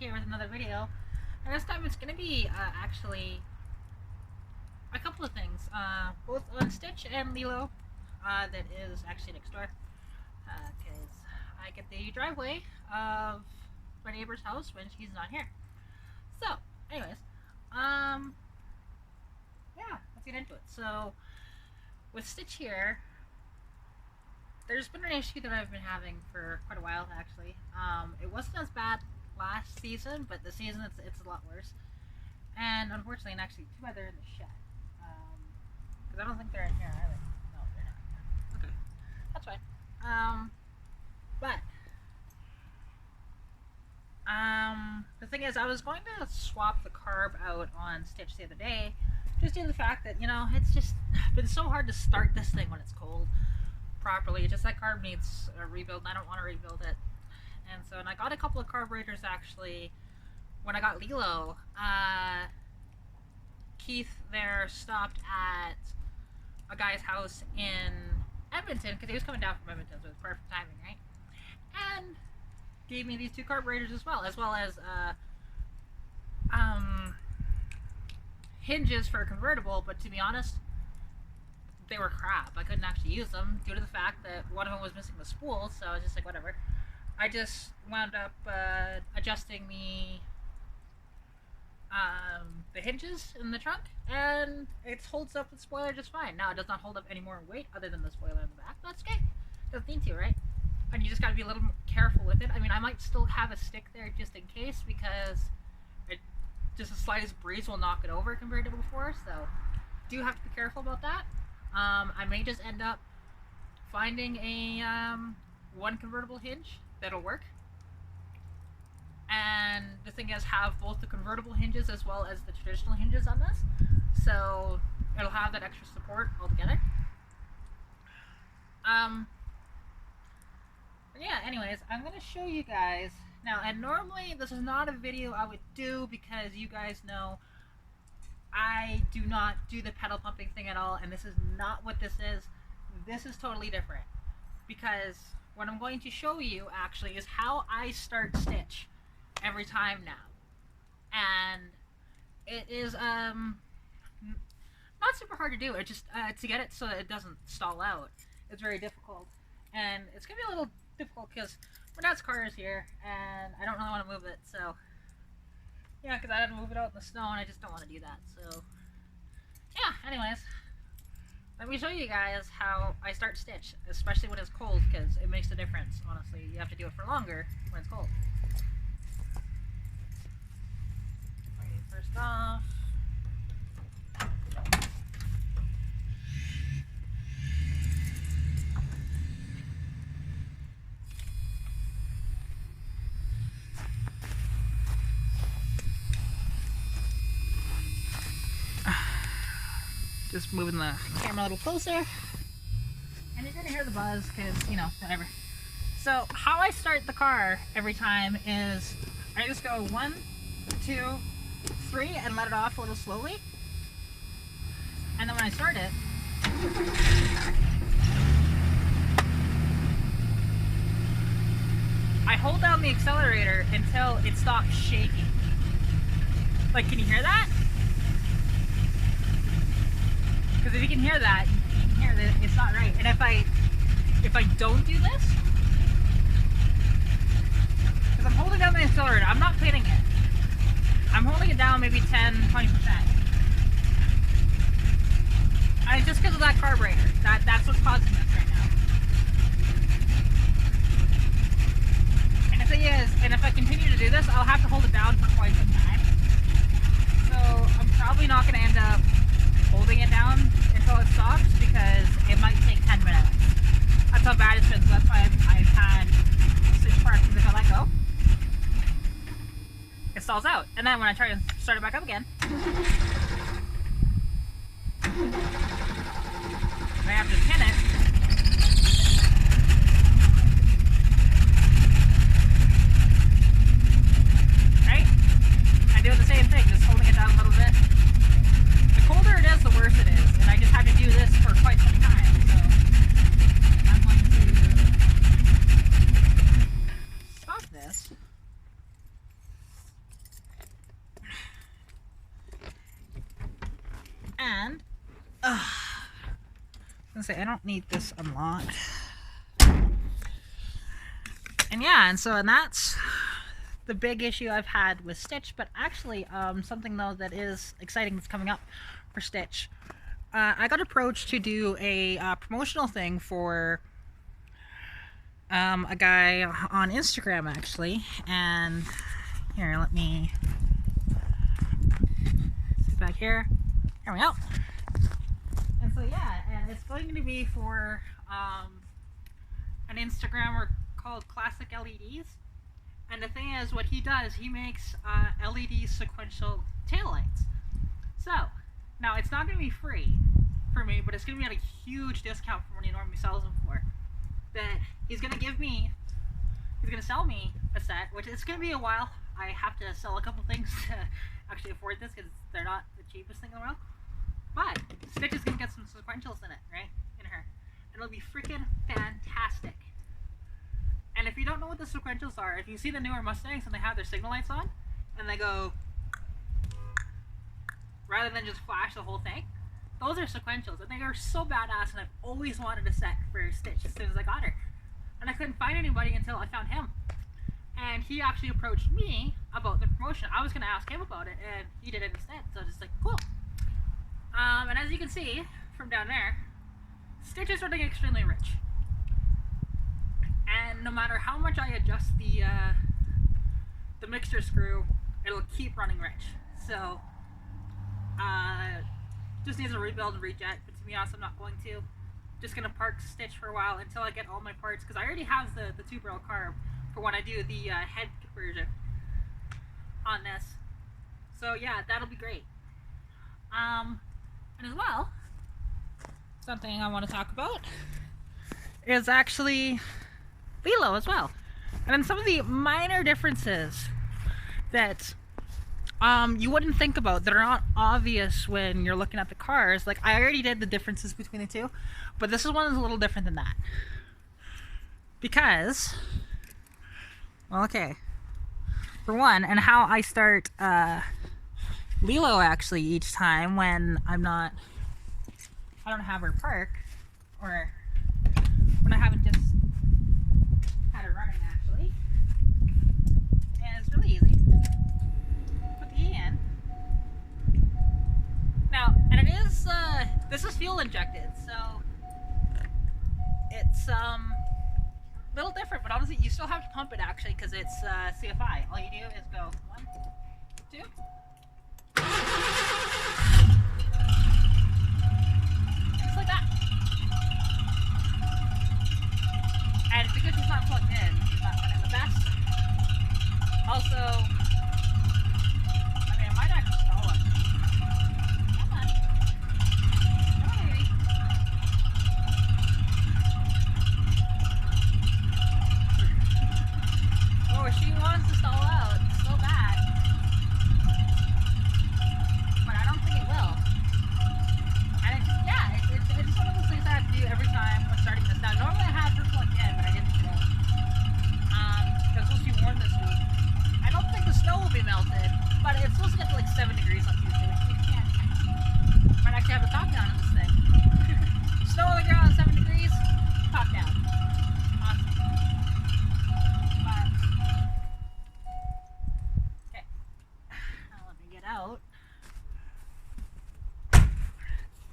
here with another video, and this time it's going to be actually a couple of things, both on Stitch and Lilo, that is actually next door, because I get the driveway of my neighbor's house when she's not here. So, anyways, yeah, let's get into it. So, with Stitch here, there's been an issue that I've been having for quite a while, actually. It wasn't as bad last season, but this season it's a lot worse. And unfortunately, and actually, too bad they're in the shed. Because I don't think they're in here either. No, they're not. Okay, that's fine. The thing is, I was going to swap the carb out on Stitch the other day, just due to the fact that, you know, it's just been so hard to start this thing when it's cold properly. Just that carb needs a rebuild, and I don't want to rebuild it. And so, and I got a couple of carburetors actually when I got Lilo. Keith there stopped at a guy's house in Edmonton, because he was coming down from Edmonton, so it was perfect timing, right? And gave me these two carburetors as well as hinges for a convertible, but to be honest, they were crap. I couldn't actually use them due to the fact that one of them was missing the spool, so I was just like, whatever. I just wound up adjusting the hinges in the trunk, and it holds up the spoiler just fine. Now, it does not hold up any more weight other than the spoiler in the back. That's okay. Doesn't need to, right? And you just gotta be a little more careful with it. I mean, I might still have a stick there just in case, because just the slightest breeze will knock it over compared to before, so do have to be careful about that. I may just end up finding a one convertible hinge that'll work. And the thing is, have both the convertible hinges as well as the traditional hinges on this, so it'll have that extra support altogether. But yeah, anyways, I'm going to show you guys now, and normally this is not a video I would do, because you guys know I do not do the pedal pumping thing at all, and this is not what this is. This is totally different, because what I'm going to show you actually is how I start Stitch every time now. And it is not super hard to do. It just to get it so that it doesn't stall out, it's very difficult. And it's gonna be a little difficult because my dad's car is here and I don't really want to move it, so yeah, because I had to move it out in the snow and I just don't want to do that. So yeah, anyways, let me show you guys how I start Stitch, especially when it's cold, because it makes a difference. Honestly, you have to do it for longer when it's cold. Okay, first off, just moving the camera a little closer, and you're gonna hear the buzz because, you know, whatever. So how I start the car every time is I just go 1, 2, 3 and let it off a little slowly, and then when I start it, I hold down the accelerator until it stops shaking. Like, can you hear that? Because if you can hear that, you can hear that it's not right. And if I don't do this, because I'm holding down the accelerator, I'm not pinning it. I'm holding it down maybe 10, 20%. And it's just because of that carburetor. That's what's causing this right now. And the thing is, and if I continue to do this, I'll have to hold it down for quite some time. So I'm probably not going to end up holding it down until it stops, because it might take 10 minutes. That's how bad it's been, so that's why I've had Stitch parts, because if I let go, it stalls out. And then when I try to start it back up again, I have to pin it. Right? I do the same thing, just holding it down a little bit. The colder it is, the worse it is, and I just have to do this for quite some time, so I'm going to stop this Actually, I don't need this unlocked. And yeah, and that's the big issue I've had with Stitch. But actually, something though that is exciting that's coming up for Stitch. I got approached to do a promotional thing for a guy on Instagram actually, and here, let me sit back here. Here we go. And so yeah, and it's going to be for an Instagrammer called Classic LEDs. And the thing is, what he does, he makes LED sequential taillights. So now it's not going to be free for me, but it's going to be at a huge discount from what he normally sells them for. That he's going to give me, he's going to sell me a set, which it's going to be a while. I have to sell a couple things to actually afford this because they're not the cheapest thing in the world. But Stitch is going to get some sequentials in it, right? In her. And it'll be freaking fantastic. And if you don't know what the sequentials are, if you see the newer Mustangs and they have their signal lights on, and they go, rather than just flash the whole thing, those are sequentials, and they are so badass, and I've always wanted a set for Stitch as soon as I got her. And I couldn't find anybody until I found him. And he actually approached me about the promotion. I was going to ask him about it, and he did it instead, so just like, cool. And as you can see from down there, Stitch is running extremely rich. And no matter how much I adjust the mixture screw, it'll keep running rich. So, just needs a rebuild and rejet, but to be honest, I'm not going to. Just gonna park Stitch for a while until I get all my parts, because I already have the 2-barrel carb for when I do the head conversion on this. So yeah, that'll be great. And as well, something I want to talk about is actually Lilo as well, and then some of the minor differences that you wouldn't think about, that are not obvious when you're looking at the cars. Like, I already did the differences between the two, but this is one that's a little different than that, because, well, okay, for one, and how I start Lilo actually each time when I don't have her parked, or when I haven't just had her running actually. And it's really easy. Put the E in. Now, and it is, this is fuel injected, so it's a little different, but honestly, you still have to pump it actually, because it's CFI. All you do is go 1, 2. Just like that. And because she's not plugged in, she's not running the best. Also, I mean, I might actually stall it. Come on. Come on, baby. Oh, she wants to stall out so bad. But I don't think it will. And it's just one of those things I have to do every time when starting this. Now, normally I have her plugged in, but I didn't today. Because it's supposed to be warm this week. I don't think the snow will be melted, but it's supposed to get to like 7 degrees on Tuesday, which we can't. Might actually have a top down on this thing. Snow on the ground, 7 degrees, top down. Awesome. Okay. Now let me get out.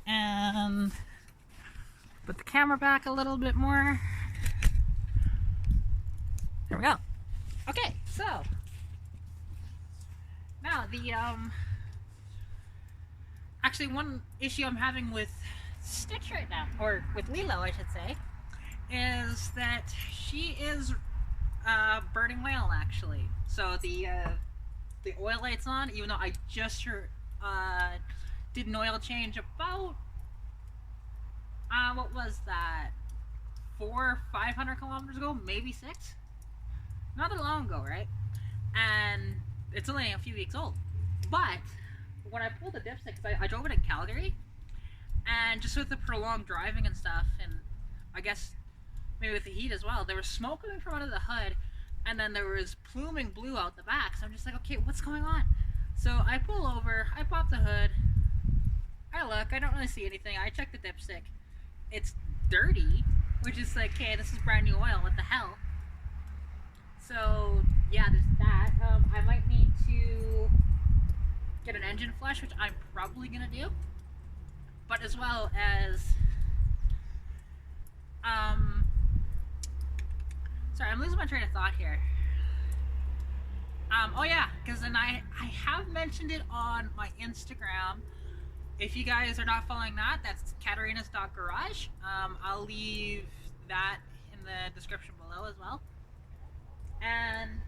And put the camera back a little bit more. There we go. Okay, so now the actually one issue I'm having with Stitch right now, or with Lilo I should say, is that she is burning oil actually. So the oil light's on, even though I just did an oil change about what was that, 400 or 500 kilometers ago, maybe 6, not that long ago, right? And it's only a few weeks old. But when I pulled the dipstick, I drove it in Calgary, and just with the prolonged driving and stuff, and I guess maybe with the heat as well, there was smoke coming from under the hood, and then there was pluming blue out the back. So I'm just like, okay, what's going on? So I pull over, I pop the hood, I look, I don't really see anything. I check the dipstick. It's dirty, which is like, okay, this is brand new oil, what the hell? So yeah, there's that. I might need to get an engine flush, which I'm probably gonna do, but as well as sorry, I'm losing my train of thought here. Oh yeah, because then I have mentioned it on my Instagram. If you guys are not following that, that's Katarina's.garage. I'll leave that in the description below as well. And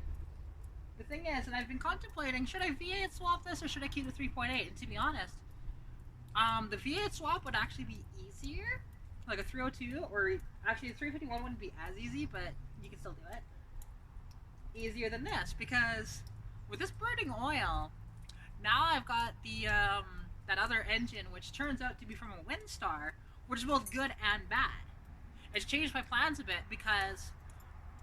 the thing is, and I've been contemplating, should I V8 swap this or should I keep the 3.8? And to be honest, the V8 swap would actually be easier, like a 302, or actually the 351 wouldn't be as easy, but you can still do it. Easier than this, because with this burning oil, now I've got the that other engine, which turns out to be from a Windstar, which is both good and bad. It's changed my plans a bit, because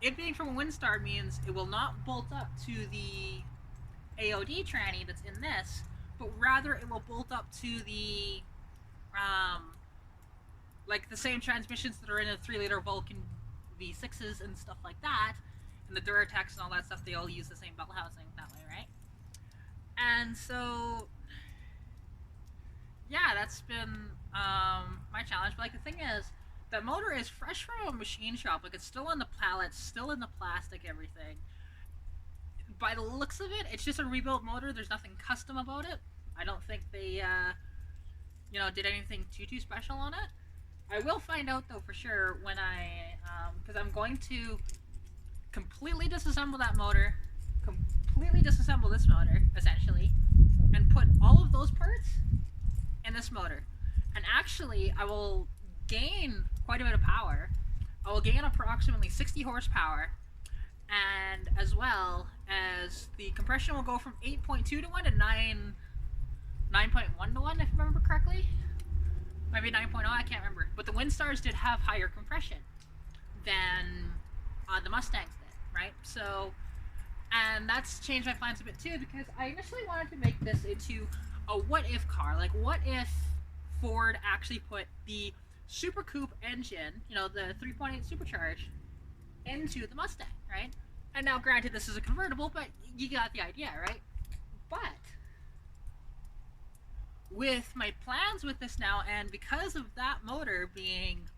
it being from a Windstar means it will not bolt up to the AOD tranny that's in this, but rather it will bolt up to the like the same transmissions that are in a 3-liter Vulcan V6s and stuff like that, and the Duratex and all that stuff. They all use the same bell housing that way, right? And so yeah, that's been my challenge. But like, the thing is, that motor is fresh from a machine shop. Like, it's still on the pallets, still in the plastic, everything. By the looks of it, it's just a rebuilt motor. There's nothing custom about it. I don't think they you know, did anything too special on it. I will find out though for sure when I because I'm going to completely disassemble that motor, completely disassemble this motor essentially, and put all of those parts in this motor. And actually, I will gain quite a bit of power. I will gain approximately 60 horsepower, and as well as the compression will go from 8.2 to 1 to 9.1 to 1, if I remember correctly. Maybe 9.0, I can't remember. But the Windstars did have higher compression than the Mustangs did, right? So, and that's changed my plans a bit too, because I initially wanted to make this into a what-if car. Like, what if Ford actually put the Super Coupe engine, you know, the 3.8 supercharged, into the Mustang, right? And now, granted, this is a convertible, but you got the idea, right? But with my plans with this now, and because of that motor being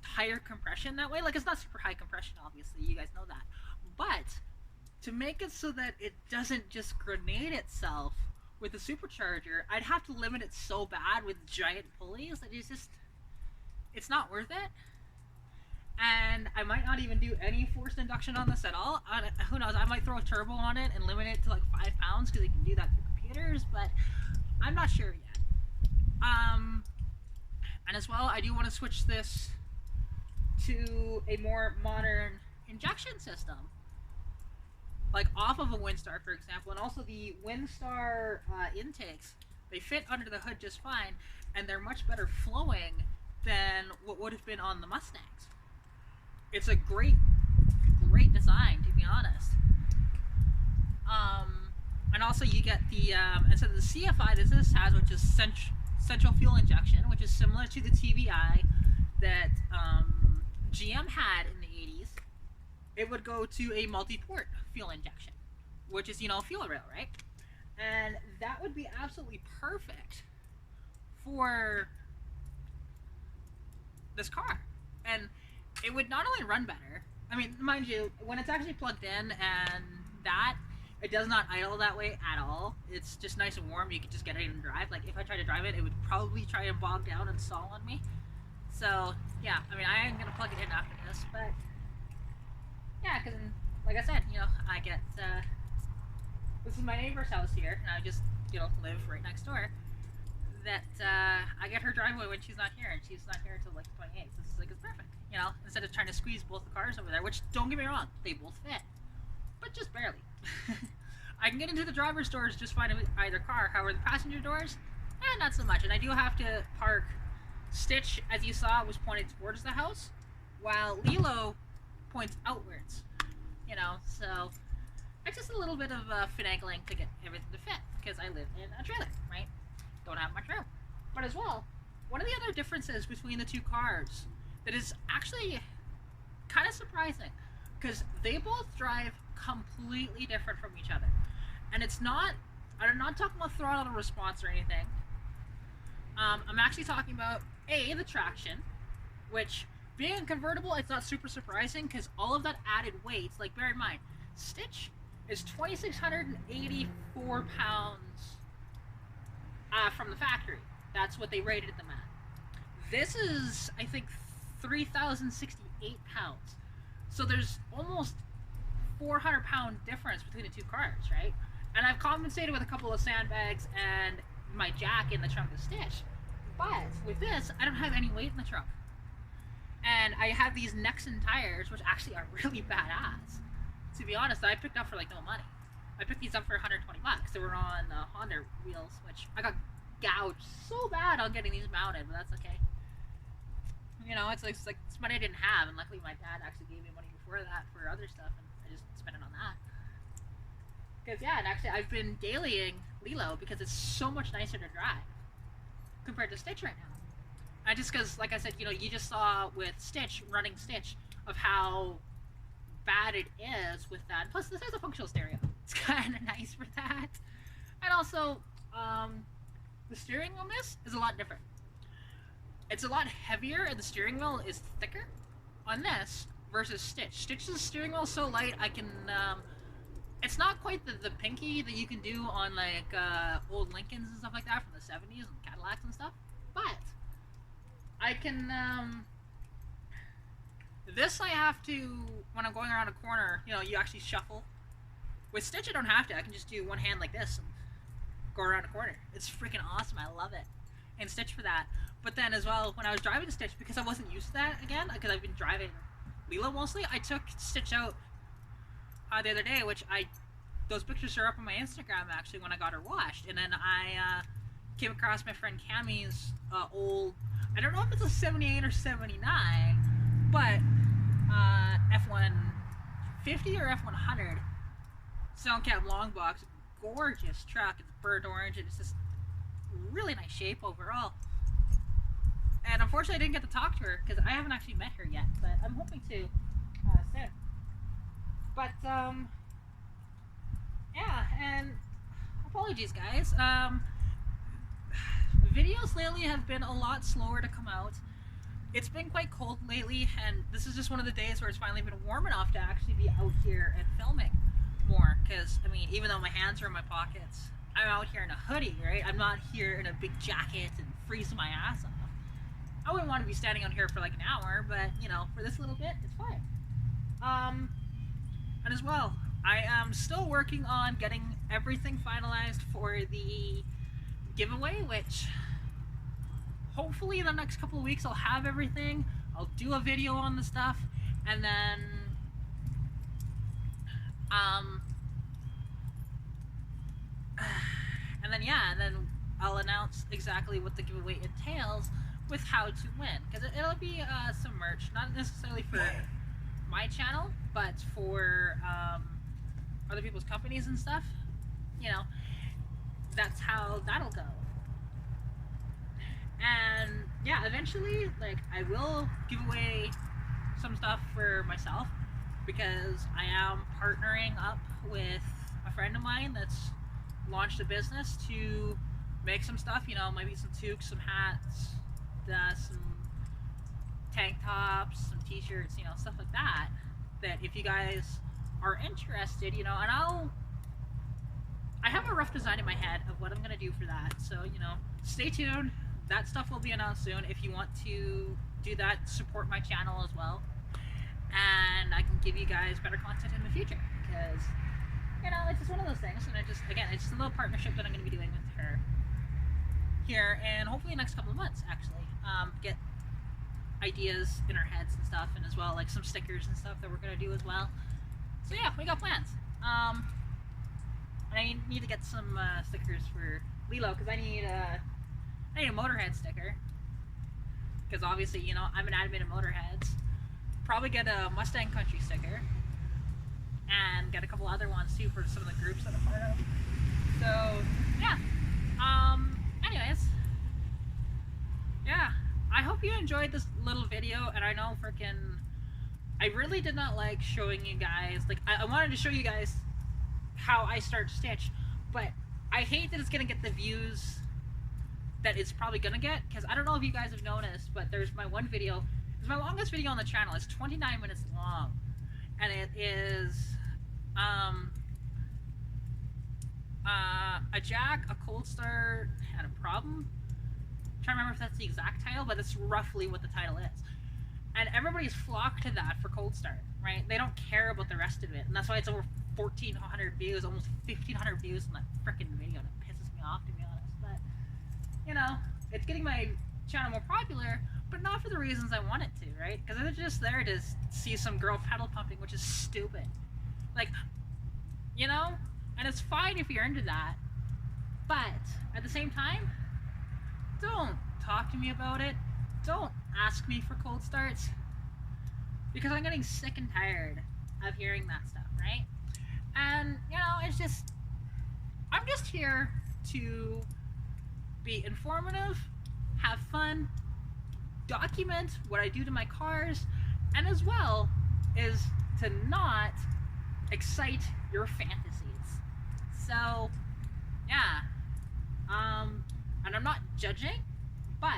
higher compression that way, like, it's not super high compression, obviously, you guys know that, but to make it so that it doesn't just grenade itself with the supercharger, I'd have to limit it so bad with giant pulleys that it's not worth it. And I might not even do any forced induction on this at all. Who knows, I might throw a turbo on it and limit it to like 5 pounds, because you can do that through computers, but I'm not sure yet. And as well, I do want to switch this to a more modern injection system, like off of a Windstar, for example. And also the Windstar intakes, they fit under the hood just fine, and they're much better flowing than what would have been on the Mustangs. It's a great design, to be honest. And also you get the instead of the CFI that this has, which is central fuel injection, which is similar to the TBI that GM had in the 80s. It would go to a multi-port fuel injection, which is, you know, fuel rail, right? And that would be absolutely perfect for this car. And it would not only run better, I mean, mind you, when it's actually plugged in and that, it does not idle that way at all. It's just nice and warm. You can just get it and drive. Like, if I tried to drive it, it would probably try and bog down and stall on me. So, yeah, I mean, I am going to plug it in after this, but yeah, because, like I said, you know, I get, this is my neighbor's house here, and I just, you know, live right next door, that, I get her driveway when she's not here, and she's not here until, like, 28th, so it's like, it's perfect, you know, instead of trying to squeeze both the cars over there, which, don't get me wrong, they both fit, but just barely. I can get into the driver's doors just fine with either car, however, the passenger doors, not so much, and I do have to park. Stitch, as you saw, was pointed towards the house, while Lilo points outwards, you know, so it's just a little bit of finagling to get everything to fit, because I live in a trailer, right? Don't have much room. But as well, one of the other differences between the two cars that is actually kind of surprising, because they both drive completely different from each other. And it's not, I'm not talking about throttle response or anything. I'm actually talking about the traction, which being a convertible, it's not super surprising because all of that added weight, like bear in mind, Stitch is 2,684 pounds from the factory. That's what they rated them at. This is, I think, 3,068 pounds. So there's almost 400-pound difference between the two cars, right? And I've compensated with a couple of sandbags and my jack in the trunk of Stitch. But with this, I don't have any weight in the trunk. And I have these Nexon tires, which actually are really badass. To be honest, I picked up for like no money. I picked these up for 120 bucks. They were on Honda wheels, which I got gouged so bad on getting these mounted, but that's okay. You know, it's like it's money I didn't have, and luckily my dad actually gave me money before that for other stuff, and I just spent it on that. Because yeah, and actually I've been dailying Lilo because it's so much nicer to drive compared to Stitch right now. I just, because like I said, you know, you just saw with Stitch, running Stitch, of how bad it is with that. Plus this has a functional stereo. It's kind of nice for that. And also, the steering on this is a lot different. It's a lot heavier, and the steering wheel is thicker on this versus Stitch. Stitch's steering wheel is so light, I can, it's not quite the pinky that you can do on like old Lincolns and stuff like that from the 70s and Cadillacs and stuff, but I can, this I have to, when I'm going around a corner, you know, you actually shuffle. With Stitch I don't have to, I can just do one hand like this and go around a corner. It's freaking awesome, I love it. And Stitch for that. But then as well, when I was driving Stitch, because I wasn't used to that again, because I've been driving Lilo mostly, I took Stitch out the other day, which those pictures are up on my Instagram actually when I got her washed. And then I came across my friend Cammy's old, I don't know if it's a 78 or 79, but F-150 or F-100 Sound Cab long box, gorgeous truck. It's burnt orange and it's just really nice shape overall. And unfortunately I didn't get to talk to her because I haven't actually met her yet, but I'm hoping to soon. But yeah, and apologies guys, videos lately have been a lot slower to come out. It's been quite cold lately, and this is just one of the days where it's finally been warm enough to actually be out here and filming more, because I mean, even though my hands are in my pockets, I'm out here in a hoodie, right? I'm not here in a big jacket and freezing my ass off. I wouldn't want to be standing out here for like an hour, but you know, for this little bit, it's fine. And as well, I am still working on getting everything finalized for the giveaway, which hopefully in the next couple of weeks I'll have everything. I'll do a video on the stuff, and then and then I'll announce exactly what the giveaway entails with how to win, because it'll be some merch, not necessarily for my channel, but for other people's companies and stuff. You know, that's how that'll go. And yeah, eventually, like, I will give away some stuff for myself, because I am partnering up with a friend of mine that's launched a business to make some stuff, you know, maybe some toques, some hats, some tank tops, some t-shirts, you know, stuff like that, that if you guys are interested, you know, and I have a rough design in my head of what I'm going to do for that, so, you know, stay tuned. That stuff will be announced soon. If you want to do that, support my channel as well, and I can give you guys better content in the future, because, you know, it's just one of those things, and it's just a little partnership that I'm going to be doing with her here, and hopefully the next couple of months, actually, get ideas in our heads and stuff, and as well, like, some stickers and stuff that we're going to do as well. So yeah, we got plans. And I need to get some stickers for Lilo, because I need a Motorhead sticker, because obviously, you know, I'm an admin of Motorheads. Probably get a Mustang country sticker, and get a couple other ones too for some of the groups that I'm part of. So yeah, anyways, yeah, I hope you enjoyed this little video, and I know I really did not like showing you guys, like, I wanted to show you guys how I start Stitch, but I hate that it's gonna get the views that it's probably gonna get, because I don't know if you guys have noticed, but there's my one video, it's my longest video on the channel, it's 29 minutes long, and it is, a jack, a cold start, and a problem. I'm trying to remember if that's the exact title, but that's roughly what the title is. And everybody's flocked to that for cold start, right? They don't care about the rest of it, and that's why it's over 1,400 views, almost 1,500 views on that freaking video, and it pisses me off, to be honest. But, you know, it's getting my channel more popular, but not for the reasons I want it to, right? Because it's just there to see some girl pedal pumping, which is stupid. Like, you know? And it's fine if you're into that, but at the same time, don't talk to me about it. Don't ask me for cold starts, because I'm getting sick and tired of hearing that stuff, right? And, you know, it's just, I'm just here to be informative, have fun, document what I do to my cars, and as well is to not excite your fantasies. So, yeah, and I'm not judging, but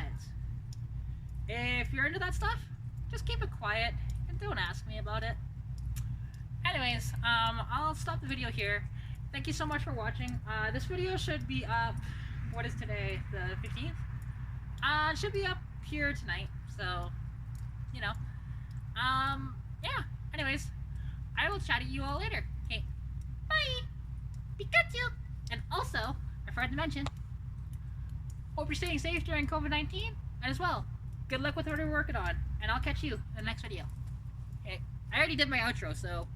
if you're into that stuff, just keep it quiet and don't ask me about it. Anyways, I'll stop the video here. Thank you so much for watching. This video should be up, what is today, the 15th? It should be up here tonight, so, you know. Yeah, anyways, I will chat to you all later. Okay, bye! Pikachu! And also, I forgot to mention, hope you're staying safe during COVID-19, and as well, good luck with what we're working on, and I'll catch you in the next video. Okay, I already did my outro, so...